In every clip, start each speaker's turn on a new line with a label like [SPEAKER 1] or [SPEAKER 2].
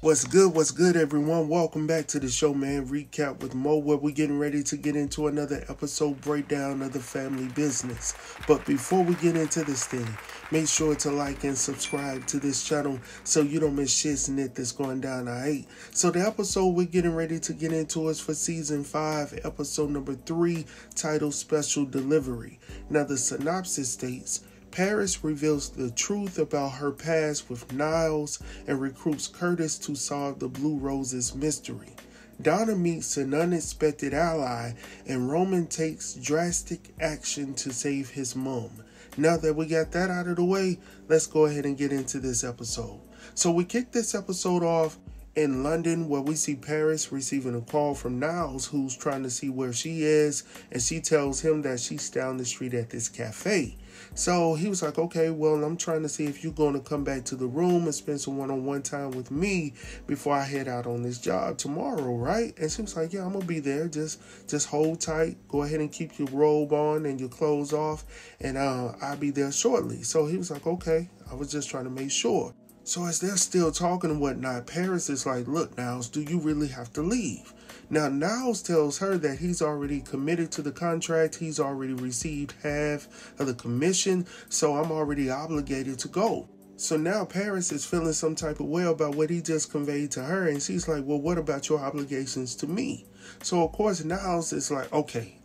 [SPEAKER 1] What's good, everyone? Welcome back to the show, man. Recap with Mo, where we're getting ready to get into another episode breakdown of the family business. But before we get into this thing, make sure to like and subscribe to this channel so you don't miss shit that's going down, alright? So the episode we're getting ready to get into is for season 5, episode number 3, titled Special Delivery. Now the synopsis states, Paris reveals the truth about her past with Niles and recruits Curtis to solve the Blue Roses mystery. Donna meets an unexpected ally, and Roman takes drastic action to save his mom. Now that we got that out of the way, let's go ahead and get into this episode. So we kick this episode off in London, where we see Paris receiving a call from Niles, who's trying to see where she is, and she tells him that she's down the street at this cafe. So he was like, okay, well, I'm trying to see if you're going to come back to the room and spend some one-on-one time with me before I head out on this job tomorrow, right? And she was like, yeah, I'm going to be there. Just hold tight. Go ahead and keep your robe on and your clothes off, and I'll be there shortly. So he was like, okay, I was just trying to make sure. So as they're still talking and whatnot, Paris is like, look, Niles, do you really have to leave? Now, Niles tells her that he's already committed to the contract. He's already received half of the commission, so I'm already obligated to go. So now Paris is feeling some type of way about what he just conveyed to her, and she's like, well, what about your obligations to me? So, of course, Niles is like, okay,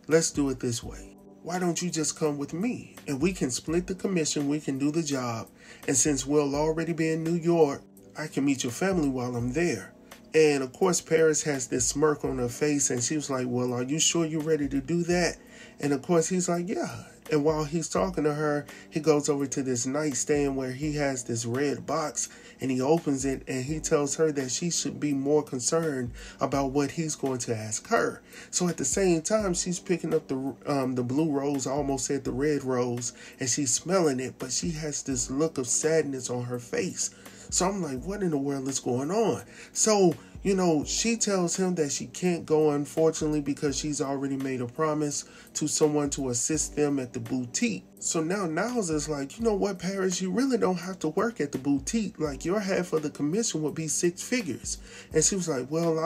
[SPEAKER 1] let's do it this way. Why don't you just come with me, and we can split the commission, we can do the job, and since we'll already be in New York, I can meet your family while I'm there. And of course, Paris has this smirk on her face, and she was like, well, are you sure you're ready to do that? And of course, he's like, yeah. And while he's talking to her, he goes over to this nightstand where he has this red box, and he opens it, and he tells her that she should be more concerned about what he's going to ask her. So at the same time, she's picking up the blue rose, I almost said the red rose, and she's smelling it, but she has this look of sadness on her face. So I'm like, what in the world is going on? So, she tells him that she can't go, unfortunately, because she's already made a promise to someone to assist them at the boutique. So now Niles is like, you know what, Paris, you really don't have to work at the boutique. Like, your half of the commission would be 6 figures. And she was like, well,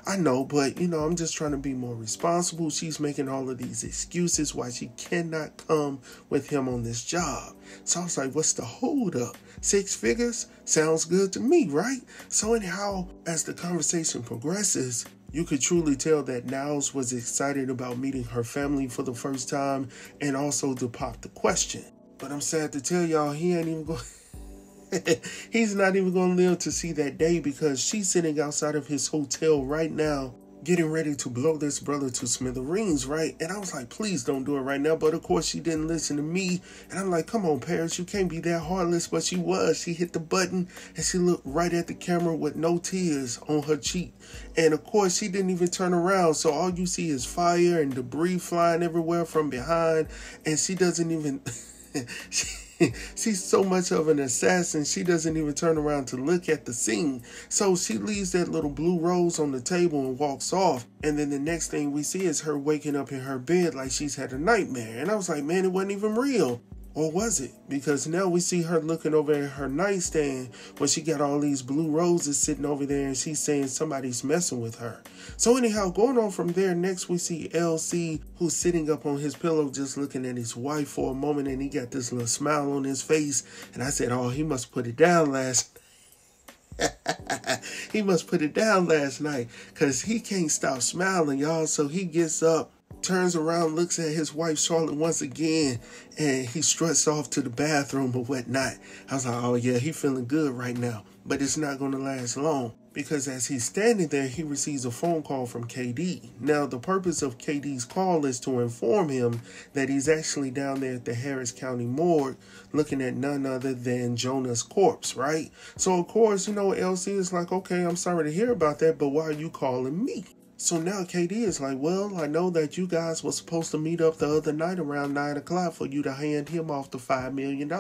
[SPEAKER 1] I know, but, I'm just trying to be more responsible. She's making all of these excuses why she cannot come with him on this job. So I was like, what's the hold up? 6 figures? Sounds good to me, right? So anyhow, as the conversation progresses, you could truly tell that Niles was excited about meeting her family for the first time, and also to pop the question. But I'm sad to tell y'all, he ain't even going he's not even going to live to see that day, because she's sitting outside of his hotel right now, getting ready to blow this brother to smithereens, right? And I was like, please don't do it right now. But of course, she didn't listen to me. And I'm like, come on, Paris, you can't be that heartless. But she was. She hit the button, and she looked right at the camera with no tears on her cheek. And of course, she didn't even turn around. So all you see is fire and debris flying everywhere from behind. And she doesn't even... She's so much of an assassin, she doesn't even turn around to look at the scene. So she leaves that little blue rose on the table and walks off. And then the next thing we see is her waking up in her bed like she's had a nightmare. And I was like, man, it wasn't even real. Or was it? Because now we see her looking over at her nightstand when she got all these blue roses sitting over there, and she's saying somebody's messing with her. So anyhow, going on from there, next we see LC, who's sitting up on his pillow just looking at his wife for a moment, and he got this little smile on his face. And I said, oh, he must put it down last he must put it down last night, because he can't stop smiling, y'all. So he gets up, turns around, looks at his wife Charlotte once again, and he struts off to the bathroom or whatnot. I was like, oh yeah, he feeling good right now. But it's not going to last long, because as he's standing there, he receives a phone call from KD. Now, the purpose of KD's call is to inform him that he's actually down there at the Harris County morgue looking at none other than Jonah's corpse, right? So, of course, LC is like, okay, I'm sorry to hear about that, but why are you calling me? So now KD is like, well, I know that you guys were supposed to meet up the other night around 9 o'clock for you to hand him off the $5 million.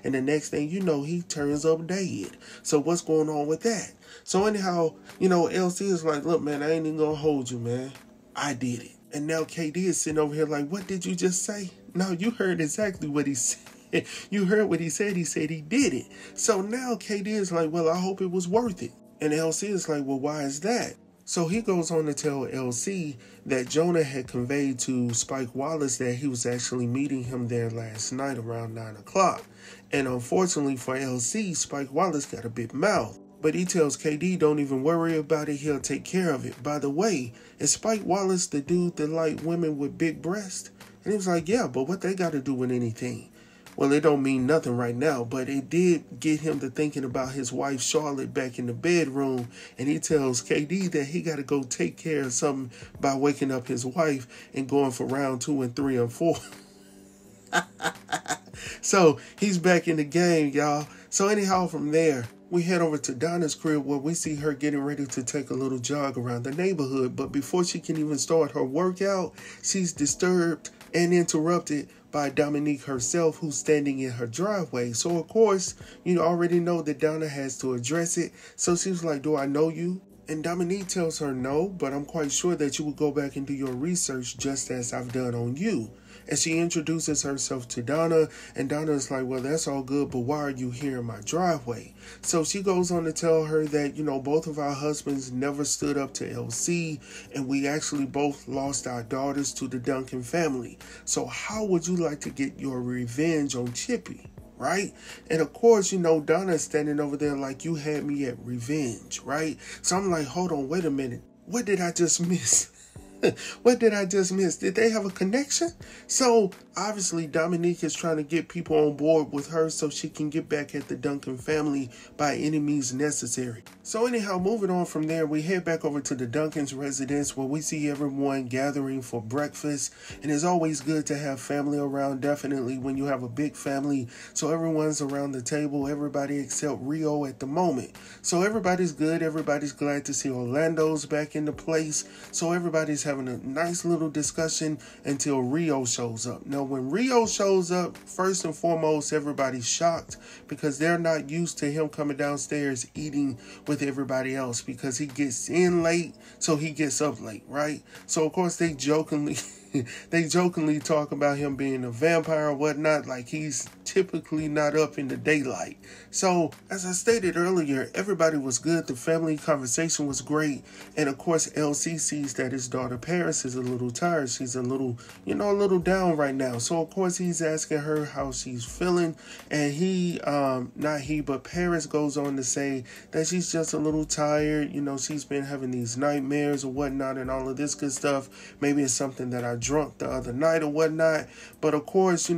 [SPEAKER 1] And the next thing you know, he turns up dead. So what's going on with that? So anyhow, LC is like, look, man, I ain't even gonna hold you, man. I did it. And now KD is sitting over here like, what did you just say? No, you heard exactly what he said. You heard what he said. He said he did it. So now KD is like, well, I hope it was worth it. And LC is like, well, why is that? So he goes on to tell LC that Jonah had conveyed to Spike Wallace that he was actually meeting him there last night around 9 o'clock. And unfortunately for LC, Spike Wallace got a big mouth. But he tells KD, don't even worry about it, he'll take care of it. By the way, is Spike Wallace the dude that like women with big breasts? And he was like, yeah, but what they got to do with anything? Well, it don't mean nothing right now, but it did get him to thinking about his wife Charlotte back in the bedroom. And he tells KD that he got to go take care of something by waking up his wife and going for round 2 and 3 and 4. So he's back in the game, y'all. So anyhow, from there, we head over to Donna's crib where we see her getting ready to take a little jog around the neighborhood. But before she can even start her workout, she's disturbed and interrupted by Dominique herself, who's standing in her driveway. So, of course, you already know that Donna has to address it. So she was like, do I know you? And Dominique tells her no, but I'm quite sure that you will go back and do your research just as I've done on you. And she introduces herself to Donna, and Donna's like, well, that's all good, but why are you here in my driveway? So she goes on to tell her that, both of our husbands never stood up to LC, and we actually both lost our daughters to the Duncan family. So how would you like to get your revenge on Chippy? Right? And of course, Donna's standing over there like, you had me at revenge, right? So I'm like, hold on, wait a minute. What did I just miss? What did I just miss? Did they have a connection? So obviously Dominique is trying to get people on board with her so she can get back at the Duncan family by any means necessary. So anyhow, moving on from there, we head back over to the Duncans residence where we see everyone gathering for breakfast. And it's always good to have family around, definitely when you have a big family. So everyone's around the table, everybody except Rio at the moment. So everybody's good. Everybody's glad to see Orlando's back in the place. So everybody's having a nice little discussion until Rio shows up. Now, when Rio shows up, first and foremost, everybody's shocked because they're not used to him coming downstairs eating with everybody else because he gets in late, so he gets up late, right? So, of course, they jokingly talk about him being a vampire or whatnot, like he's typically not up in the daylight. So, as I stated earlier, everybody was good. The family conversation was great. And of course, LC sees that his daughter Paris is a little tired. She's a little down right now. So, of course, he's asking her how she's feeling. And Paris goes on to say that she's just a little tired. She's been having these nightmares or whatnot and all of this good stuff. Maybe it's something that I drunk the other night or whatnot. But of course,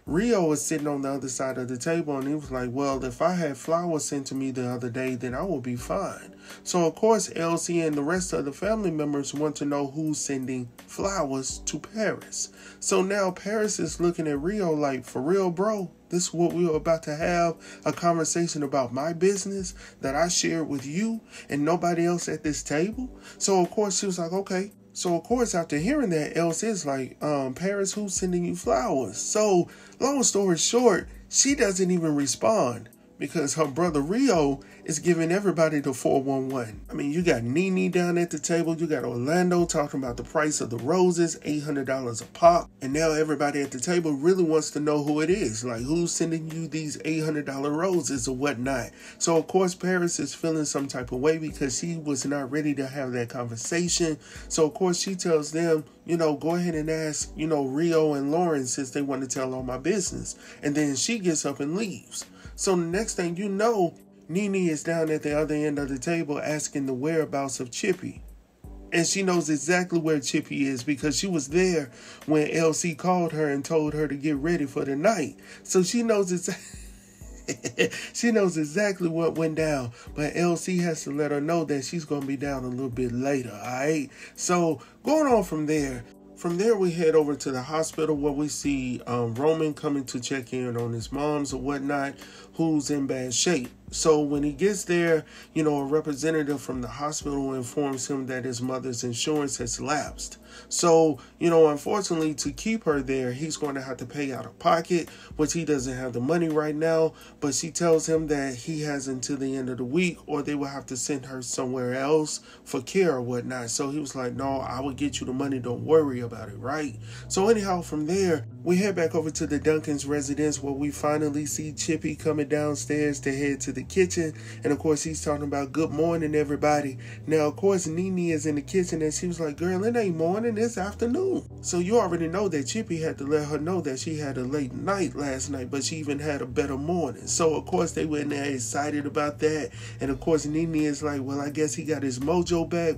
[SPEAKER 1] Rio was sitting on the other side of the table and he was like, well, if I had flowers sent to me the other day, then I would be fine. So, of course, LC and the rest of the family members want to know who's sending flowers to Paris. So now Paris is looking at Rio like, for real, bro? This is what we were about to have, a conversation about my business that I shared with you and nobody else at this table? So, of course, she was like, okay. So, of course, after hearing that, Elsa is like, Paris, who's sending you flowers? So, long story short, she doesn't even respond because her brother Rio is giving everybody the 411. I mean, you got Nene down at the table. You got Orlando talking about the price of the roses, $800 a pop. And now everybody at the table really wants to know who it is. Like, who's sending you these $800 roses or whatnot? So, of course, Paris is feeling some type of way because she was not ready to have that conversation. So, of course, she tells them, go ahead and ask, Rio and Lauren since they want to tell all my business. And then she gets up and leaves. So the next thing you know, Nene is down at the other end of the table asking the whereabouts of Chippy. And she knows exactly where Chippy is because she was there when LC called her and told her to get ready for the night. So she knows exactly what went down. But LC has to let her know that she's going to be down a little bit later, all right? So going on from there, we head over to the hospital where we see Roman coming to check in on his mom's or whatnot, who's in bad shape. So when he gets there, a representative from the hospital informs him that his mother's insurance has lapsed. So, unfortunately, to keep her there, he's going to have to pay out of pocket, which he doesn't have the money right now. But she tells him that he has until the end of the week, or they will have to send her somewhere else for care or whatnot. So he was like, no, I will get you the money. Don't worry about it, right? So anyhow, from there, we head back over to the Duncans residence, where we finally see Chippy coming downstairs to head to the kitchen. And of course, he's talking about good morning, everybody. Now, of course, Nene is in the kitchen, and she was like, girl, it ain't morning, it's afternoon. So you already know that Chippy had to let her know that she had a late night last night, but she even had a better morning. So of course, they went there excited about that. And of course, Nene is like, well, I guess he got his mojo back.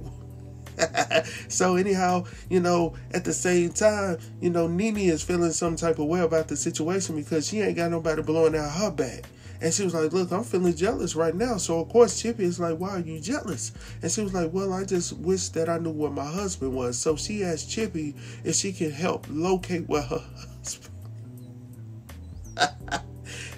[SPEAKER 1] So anyhow, at the same time, Nene is feeling some type of way about the situation because she ain't got nobody blowing out her back. And she was like, look, I'm feeling jealous right now. So, of course, Chippy is like, why are you jealous? And she was like, well, I just wish that I knew where my husband was. So she asked Chippy if she can help locate where her husband.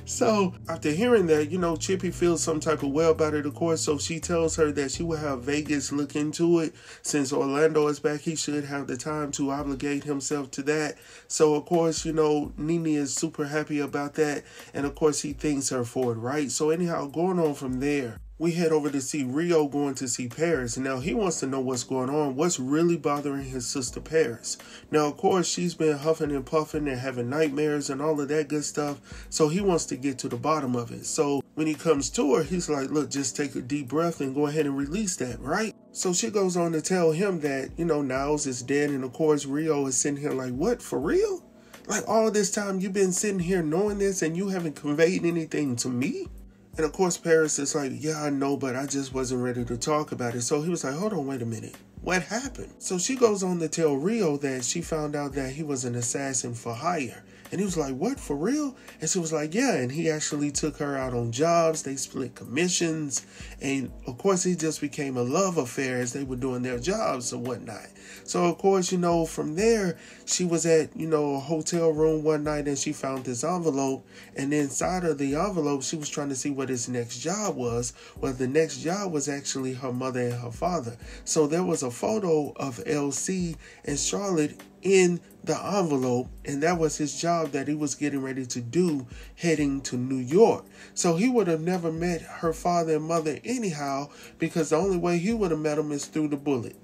[SPEAKER 1] So after hearing that, Chippy feels some type of way about it, of course. So she tells her that she will have Vegas look into it. Since Orlando is back, he should have the time to obligate himself to that. So, of course, Nene is super happy about that. And, of course, he thanks her for it, right? So, anyhow, going on from there, we head over to see Rio going to see Paris. Now, he wants to know what's going on, what's really bothering his sister Paris. Now, of course, she's been huffing and puffing and having nightmares and all of that good stuff. So he wants to get to the bottom of it. So when he comes to her, he's like, look, just take a deep breath and go ahead and release that, right? So she goes on to tell him that, Niles is dead. And, of course, Rio is sitting here like, what, for real? Like, all this time you've been sitting here knowing this and you haven't conveyed anything to me? And of course, Paris is like, yeah, I know, but I just wasn't ready to talk about it. So he was like, hold on, wait a minute. What happened? So she goes on to tell Rio that she found out that he was an assassin for hire. And he was like, what, for real? And she was like, yeah. And he actually took her out on jobs. They split commissions. And of course, it just became a love affair as they were doing their jobs or whatnot. So, of course, from there, she was at, a hotel room one night and she found this envelope. And inside of the envelope, she was trying to see what his next job was. Well, the next job was actually her mother and her father. So there was a photo of LC and Charlotte in the envelope, and that was his job that he was getting ready to do heading to New York. So he would have never met her father and mother anyhow, because the only way he would have met them is through the bullet.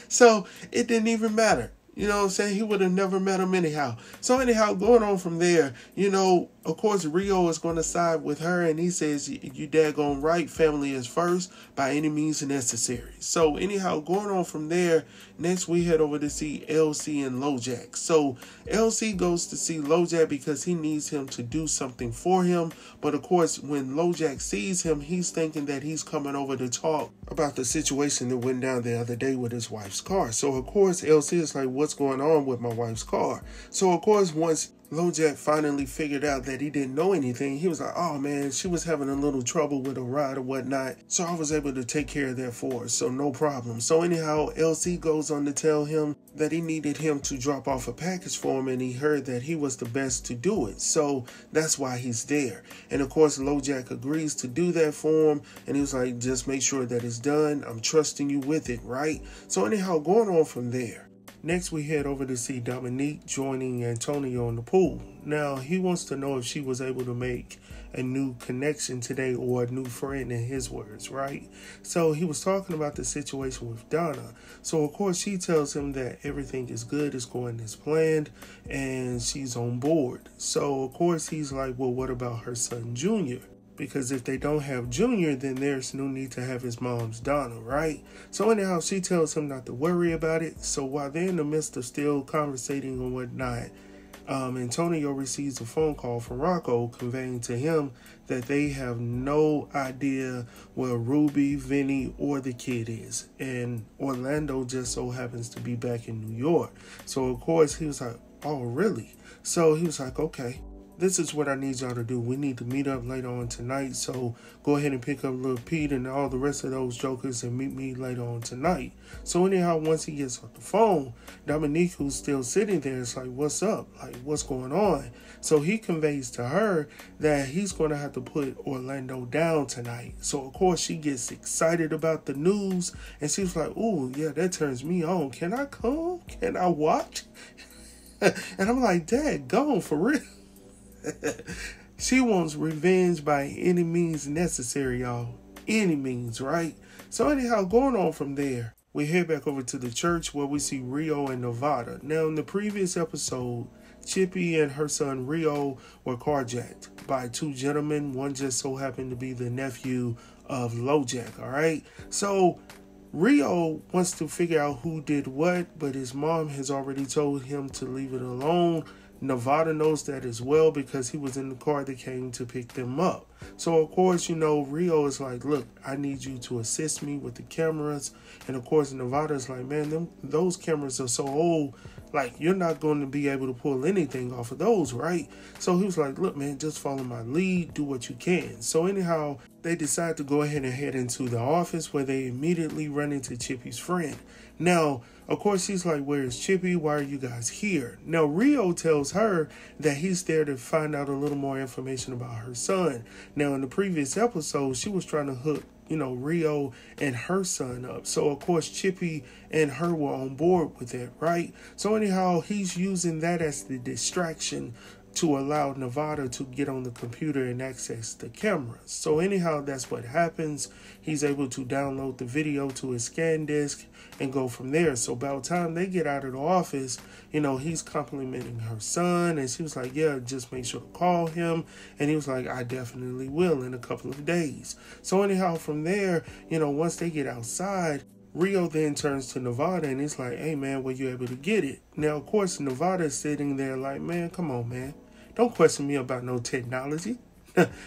[SPEAKER 1] So it didn't even matter. You know what I'm saying? He would have never met him anyhow. So anyhow, going on from there, of course, Rio is going to side with her, and he says, you daggone right, family is first by any means necessary. So anyhow, going on from there, next we head over to see LC and LoJack. So LC goes to see LoJack because he needs him to do something for him. But of course, when LoJack sees him, he's thinking that he's coming over to talk about the situation that went down the other day with his wife's car. So of course, LC is like, what's going on with my wife's car? So of course, once LoJack finally figured out that he didn't know anything, he was like, oh man, she was having a little trouble with a ride or whatnot. So I was able to take care of that for her. So no problem. So anyhow, LC goes on to tell him that he needed him to drop off a package for him, and he heard that he was the best to do it. So that's why he's there. And of course, LoJack agrees to do that for him. And he was like, just make sure that it's done. I'm trusting you with it, right? So anyhow, going on from there. Next, we head over to see Dominique joining Antonio in the pool. Now, he wants to know if she was able to make a new connection today, or a new friend in his words, right? So he was talking about the situation with Donna. So, of course, she tells him that everything is good, it's going as planned, and she's on board. So, of course, he's like, well, what about her son, Junior? Because if they don't have Junior, then there's no need to have his mom's Donna, right? So anyhow, she tells him not to worry about it. So while they're in the midst of still conversating and whatnot, Antonio receives a phone call from Rocco conveying to him that they have no idea where Ruby, Vinny, or the kid is. And Orlando just so happens to be back in New York. So of course he was like, oh really? So he was like, okay. this is what I need y'all to do. We need to meet up later on tonight. So go ahead and pick up Lil Pete and all the rest of those jokers and meet me later on tonight. So anyhow, once he gets off the phone, Dominique, who's still sitting there, is like, what's up? Like, what's going on? So he conveys to her that he's going to have to put Orlando down tonight. So, of course, she gets excited about the news. And she was like, oh, yeah, that turns me on. Can I come? Can I watch? And I'm like, Dad, go for real. She wants revenge by any means necessary, y'all. Any means, right? So anyhow, going on from there, we head back over to the church where we see Rio and Nevada. Now, in the previous episode, Chippy and her son Rio were carjacked by two gentlemen. One just so happened to be the nephew of LoJack, all right? So Rio wants to figure out who did what, but his mom has already told him to leave it alone. Nevada knows that as well because he was in the car that came to pick them up. So, of course, Rio is like, look, I need you to assist me with the cameras. And, of course, Nevada is like, man, those cameras are so old. Like, you're not going to be able to pull anything off of those, right? So he was like, look, man, just follow my lead. Do what you can. So, anyhow, they decide to go ahead and head into the office where they immediately run into Chippy's friend. Now, of course, he's like, where's Chippy? Why are you guys here? Now, Rio tells her that he's there to find out a little more information about her son. Now, in the previous episode, she was trying to hook, Rio and her son up. So, of course, Chippy and her were on board with it, right? So, anyhow, he's using that as the distraction to allow Nevada to get on the computer and access the cameras. So anyhow, that's what happens. He's able to download the video to his scan disk and go from there. So by the time they get out of the office, he's complimenting her son. And she was like, yeah, just make sure to call him. And he was like, I definitely will in a couple of days. So anyhow, from there, once they get outside, Rio then turns to Nevada and he's like, hey, man, were you able to get it? Now, of course, Nevada is sitting there like, man, come on, man. Don't question me about no technology.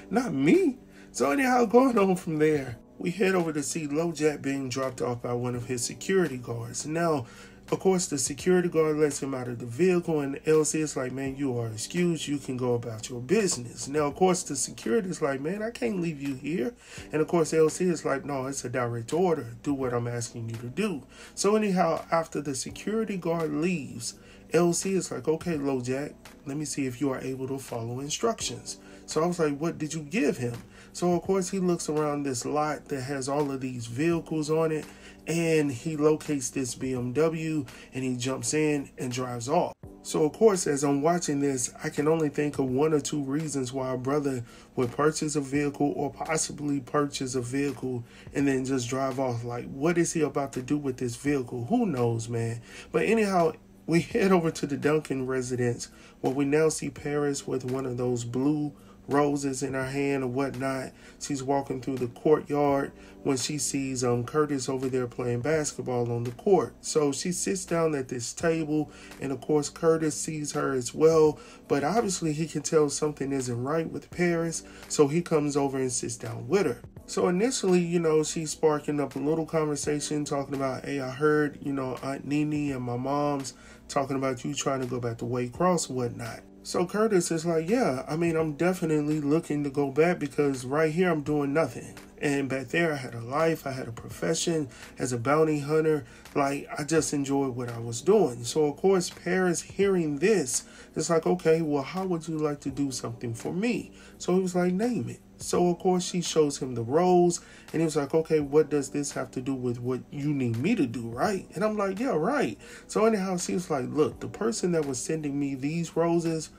[SPEAKER 1] Not me. So anyhow, going on from there, we head over to see LoJack being dropped off by one of his security guards. Now, of course, the security guard lets him out of the vehicle, and LC is like, man, you are excused. You can go about your business. Now, of course, the security is like, man, I can't leave you here. And, of course, LC is like, no, it's a direct order. Do what I'm asking you to do. So, anyhow, after the security guard leaves, LC is like, okay, LoJack, let me see if you are able to follow instructions. So I was like, what did you give him? So, of course, he looks around this lot that has all of these vehicles on it, and he locates this BMW, and he jumps in and drives off. So, of course, as I'm watching this, I can only think of one or two reasons why a brother would purchase a vehicle or possibly purchase a vehicle and then just drive off. Like, what is he about to do with this vehicle? Who knows, man? But anyhow, we head over to the Duncan residence where we now see Paris with one of those blue roses in her hand or whatnot. She's walking through the courtyard when she sees Curtis over there playing basketball on the court. So she sits down at this table, and of course Curtis sees her as well, but obviously he can tell something isn't right with Paris, so he comes over and sits down with her. So initially, she's sparking up a little conversation talking about, hey, I heard, Aunt Nene and my mom's talking about you trying to go back to Waycross and whatnot. So Curtis is like, yeah, I'm definitely looking to go back because right here I'm doing nothing. And back there I had a life, I had a profession as a bounty hunter. Like, I just enjoyed what I was doing. So, of course, Paris hearing this, it's like, okay, well, how would you like to do something for me? So he was like, name it. So, of course, she shows him the rose, and he was like, okay, what does this have to do with what you need me to do, right? And I'm like, yeah, right. So, anyhow, she was like, look, the person that was sending me these roses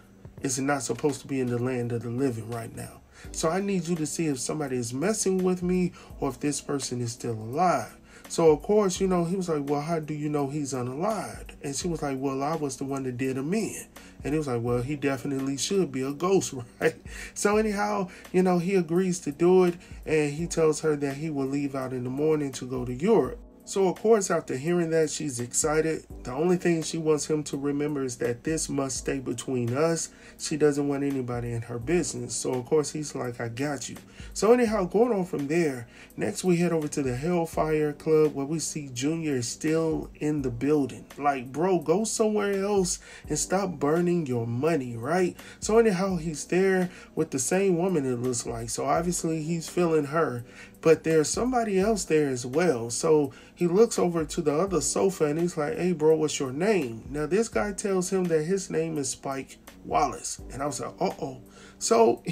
[SPEAKER 1] is not supposed to be in the land of the living right now. So, I need you to see if somebody is messing with me or if this person is still alive. So, of course, he was like, well, how do you know he's unalived? And she was like, well, I was the one that did him in. And he was like, well, he definitely should be a ghost, right? So anyhow, he agrees to do it. And he tells her that he will leave out in the morning to go to Europe. So, of course, after hearing that, she's excited. The only thing she wants him to remember is that this must stay between us. She doesn't want anybody in her business. So, of course, he's like, I got you. So, anyhow, going on from there, next we head over to the Hellfire Club where we see Junior is still in the building. Like, bro, go somewhere else and stop burning your money, right? So, anyhow, he's there with the same woman, it looks like. So, obviously, he's feeling her. But there's somebody else there as well. So he looks over to the other sofa and he's like, hey, bro, what's your name? Now, this guy tells him that his name is Spike Wallace. And I was like, uh-oh. So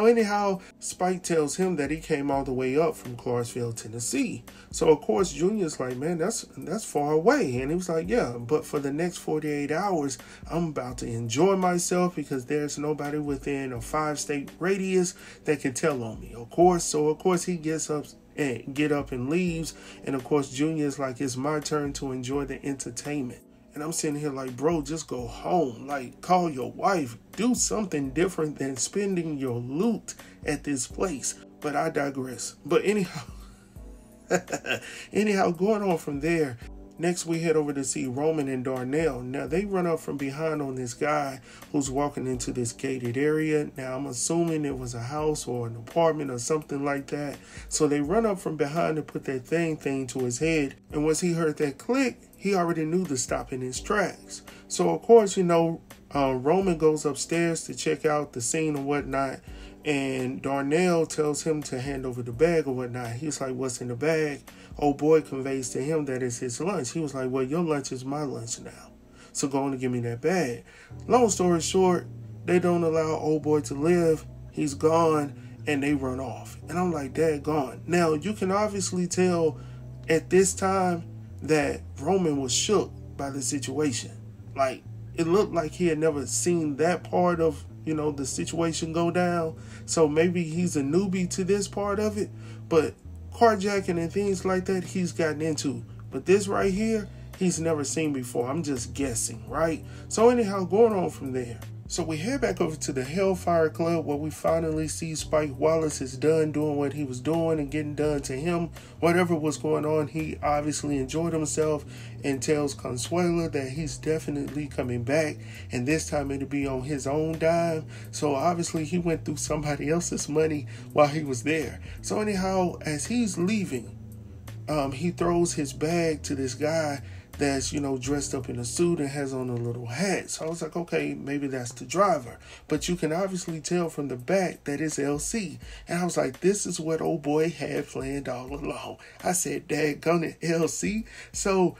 [SPEAKER 1] anyhow, Spike tells him that he came all the way up from Clarksville, Tennessee. So, of course, Junior's like, man, that's far away. And he was like, yeah, but for the next 48 hours, I'm about to enjoy myself because there's nobody within a 5-state radius that can tell on me, of course. So, of course, he gets up and leaves. And, of course, Junior's like, it's my turn to enjoy the entertainment. And I'm sitting here like, bro, just go home. Like, call your wife. Do something different than spending your loot at this place. But I digress. But anyhow, going on from there, next we head over to see Roman and Darnell. Now, they run up from behind on this guy who's walking into this gated area. Now, I'm assuming it was a house or an apartment or something like that. So they run up from behind and put that thing to his head. And once he heard that click, he already knew to stop in his tracks. So, of course, Roman goes upstairs to check out the scene and whatnot. And Darnell tells him to hand over the bag or whatnot. He's like, what's in the bag? Old boy conveys to him that it's his lunch. He was like, well, your lunch is my lunch now. So go on and give me that bag. Long story short, they don't allow old boy to live. He's gone and they run off. And I'm like, Dad, gone. Now, you can obviously tell at this time that Roman was shook by the situation. Like, it looked like he had never seen that part of, the situation go down. So maybe he's a newbie to this part of it. But carjacking and things like that, he's gotten into. But this right here, he's never seen before. I'm just guessing, right? So anyhow, going on from there. So we head back over to the Hellfire Club where we finally see Spike Wallace is done doing what he was doing and getting done to him. Whatever was going on, he obviously enjoyed himself and tells Consuela that he's definitely coming back. And this time it'll be on his own dime. So obviously he went through somebody else's money while he was there. So anyhow, as he's leaving, he throws his bag to this guy that's, dressed up in a suit and has on a little hat. So I was like, okay, maybe that's the driver. But you can obviously tell from the back that it's LC. And I was like, this is what old boy had planned all along. I said, daggone it, LC. So,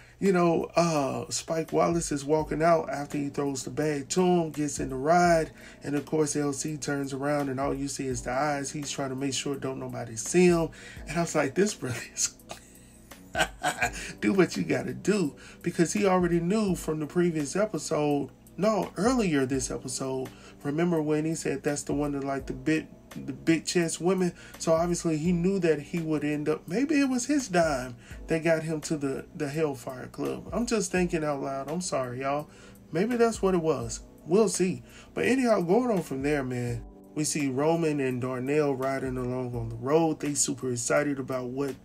[SPEAKER 1] Spike Wallace is walking out after he throws the bag to him, gets in the ride. And of course, LC turns around and all you see is the eyes. He's trying to make sure don't nobody see him. And I was like, this brother is do what you gotta do, because he already knew from the previous episode. No, earlier this episode. Remember when he said that's the one that like the big chest women? So obviously he knew that he would end up. Maybe it was his dime that got him to the Hellfire Club. I'm just thinking out loud. I'm sorry, y'all. Maybe that's what it was. We'll see. But anyhow, going on from there, man. We see Roman and Darnell riding along on the road. They super excited about what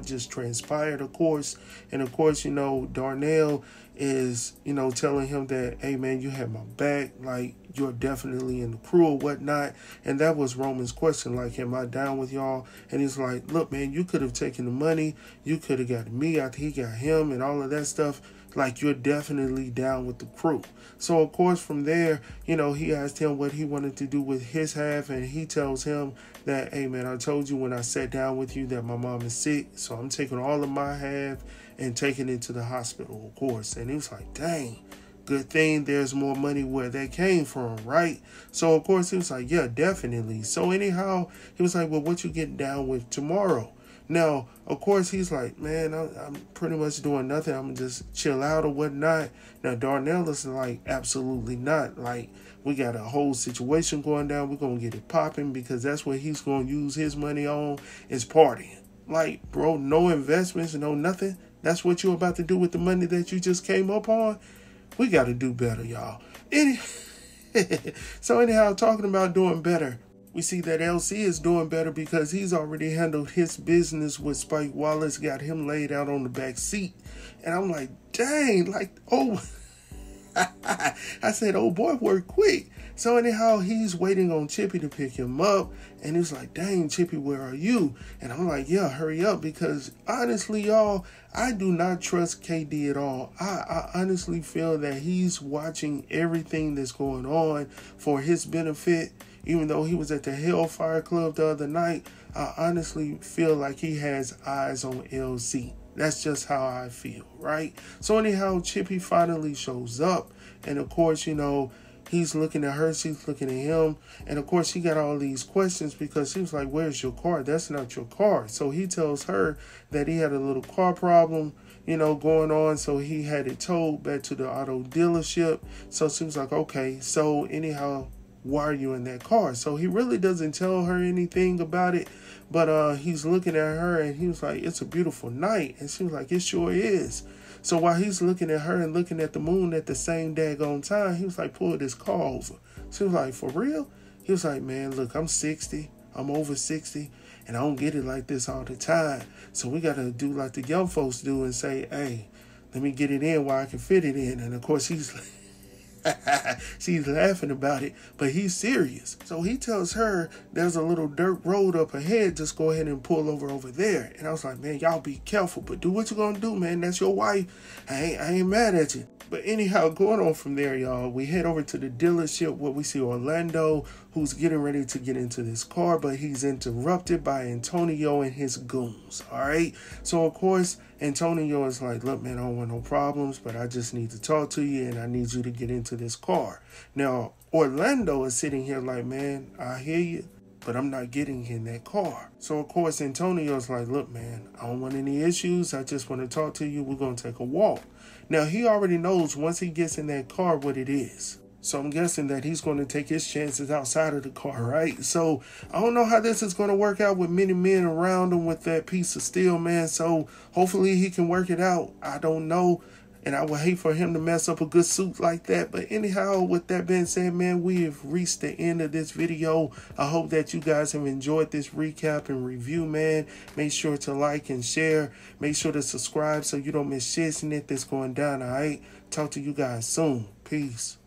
[SPEAKER 1] just transpired, of course. And of course, Darnell is, telling him that, hey man, you have my back. Like, you're definitely in the crew or whatnot. And that was Roman's question. Like, am I down with y'all? And he's like, look, man, you could have taken the money. You could have got me after he got him and all of that stuff. Like, you're definitely down with the crew. So, of course, from there, he asked him what he wanted to do with his half. And he tells him that, hey, man, I told you when I sat down with you that my mom is sick. So I'm taking all of my half and taking it to the hospital, of course. And he was like, dang, good thing there's more money where that came from, right? So, of course, he was like, yeah, definitely. So, anyhow, he was like, well, what you getting down with tomorrow? Now, of course, he's like, man, I'm pretty much doing nothing. I'm going to just chill out or whatnot. Now, Darnell is like, absolutely not. Like, we got a whole situation going down. We're going to get it popping because that's what he's going to use his money on is partying. Like, bro, no investments, no nothing. That's what you're about to do with the money that you just came up on. We got to do better, y'all. So anyhow, talking about doing better. We see that LC is doing better because he's already handled his business with Spike Wallace, got him laid out on the back seat. And I'm like, dang, like, oh, I said, oh boy, work quick. So anyhow, he's waiting on Chippy to pick him up. And he's like, dang, Chippy, where are you? And I'm like, yeah, hurry up. Because honestly, y'all, I do not trust KD at all. I honestly feel that he's watching everything that's going on for his benefit. Even though he was at the Hellfire Club the other night, I honestly feel like he has eyes on LC. That's just how I feel, right? So anyhow, Chippy finally shows up. And of course, you know, he's looking at her, she's looking at him. And of course, he got all these questions because she was like, where's your car? That's not your car. So he tells her that he had a little car problem, you know, going on. So he had it towed back to the auto dealership. So she was like, okay. So anyhow, why are you in that car? So he really doesn't tell her anything about it, but he's looking at her and he was like, it's a beautiful night. And she was like, it sure is. So while he's looking at her and looking at the moon at the same daggone time, he was like, pull this car over. She was like, for real? He was like, man, look, I'm 60. I'm over 60 and I don't get it like this all the time. So we got to do like the young folks do and say, hey, let me get it in while I can fit it in. And of course he's like, she's laughing about it, but he's serious. So he tells her there's a little dirt road up ahead. Just go ahead and pull over there. And I was like, man, y'all be careful, but do what you're going to do, man. That's your wife. I ain't mad at you. But anyhow, going on from there, y'all, we head over to the dealership where we see Orlando, who's getting ready to get into this car, but he's interrupted by Antonio and his goons, all right? So, of course, Antonio is like, look, man, I don't want no problems, but I just need to talk to you, and I need you to get into this car. Now, Orlando is sitting here like, man, I hear you, but I'm not getting in that car. So, of course, Antonio's like, look, man, I don't want any issues. I just want to talk to you. We're going to take a walk. Now, he already knows once he gets in that car what it is. So I'm guessing that he's going to take his chances outside of the car, right? So I don't know how this is going to work out with many men around him with that piece of steel, man. So hopefully he can work it out. I don't know. And I would hate for him to mess up a good suit like that. But anyhow, with that being said, man, we have reached the end of this video. I hope that you guys have enjoyed this recap and review, man. Make sure to like and share. Make sure to subscribe so you don't miss shit that's going down, all right? Talk to you guys soon. Peace.